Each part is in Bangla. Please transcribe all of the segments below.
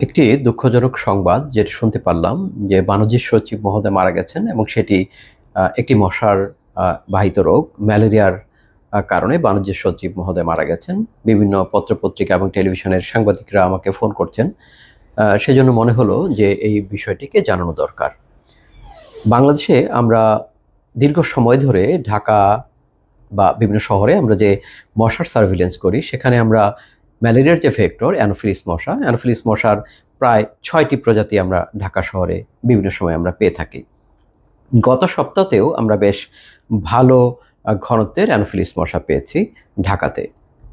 একটি দুঃখজনক সংবাদ যেটি শুনতে পারলাম যে বাণিজ্য সচিব মহোদয় মারা গেছেন এবং সেটি একটি মশার বাহিত রোগ ম্যালেরিয়ার কারণে বাণিজ্য সচিব মহোদয় মারা গেছেন। বিভিন্ন পত্রপত্রিকা এবং টেলিভিশনের সাংবাদিকরা আমাকে ফোন করছেন। সেজন্য মনে হলো যে এই বিষয়টিকে জানানো দরকার। বাংলাদেশে আমরা দীর্ঘ সময় ধরে ঢাকা বা বিভিন্ন শহরে আমরা যে মশার সার্ভিলেন্স করি, সেখানে আমরা ম্যালেরিয়ার যে ভেক্টর অ্যানোফিলিস মশার প্রায় 6টি প্রজাতি আমরা ঢাকা শহরে বিভিন্ন সময় আমরা পেয়ে থাকি। গত সপ্তাহতেও আমরা বেশ ভালো ঘনত্বের অ্যানোফিলিস মশা পেয়েছি ঢাকাতে।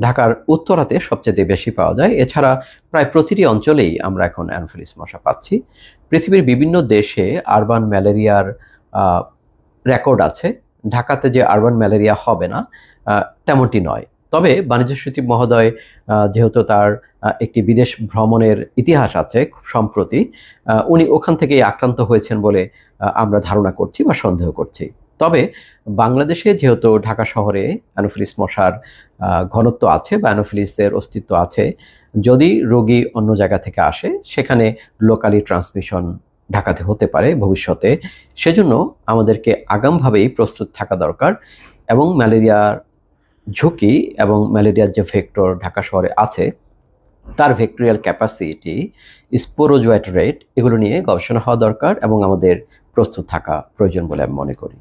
ঢাকার উত্তরাতে সবচেয়ে বেশি পাওয়া যায়। এছাড়া প্রায় প্রতিটি অঞ্চলেই আমরা এখন অ্যানোফিলিস মশা পাচ্ছি। পৃথিবীর বিভিন্ন দেশে আরবান ম্যালেরিয়ার রেকর্ড আছে। ঢাকাতে যে আরবান ম্যালেরিয়া হবে না তেমনটি নয়। তবে বাণিজ্য সচিব মহোদয় যেহেতু তার একটি বিদেশ ভ্রমণের ইতিহাস আছে খুব সম্প্রতি, উনি ওখান থেকেই আক্রান্ত হয়েছেন বলে আমরা ধারণা করছি বা সন্দেহ করছি। তবে বাংলাদেশে যেহেতু ঢাকা শহরে অ্যানোফিলিস মশার ঘনত্ব আছে বা অ্যানোফিলিসের অস্তিত্ব আছে, যদি রোগী অন্য জায়গা থেকে আসে সেখানে লোকালি ট্রান্সমিশন ঢাকাতে হতে পারে ভবিষ্যতে। সেজন্য আমাদেরকে আগামভাবেই প্রস্তুত থাকা দরকার এবং ম্যালেরিয়ার ঝুঁকি এবং ম্যালেরিয়ার যে ভেক্টর ঢাকা শহরে আছে তার ভেক্টোরিয়াল ক্যাপাসিটি, স্পোরোজোয়েট রেট, এগুলো নিয়ে গবেষণা হওয়া দরকার এবং আমাদের প্রস্তুত থাকা প্রয়োজন বলে আমি মনে করি।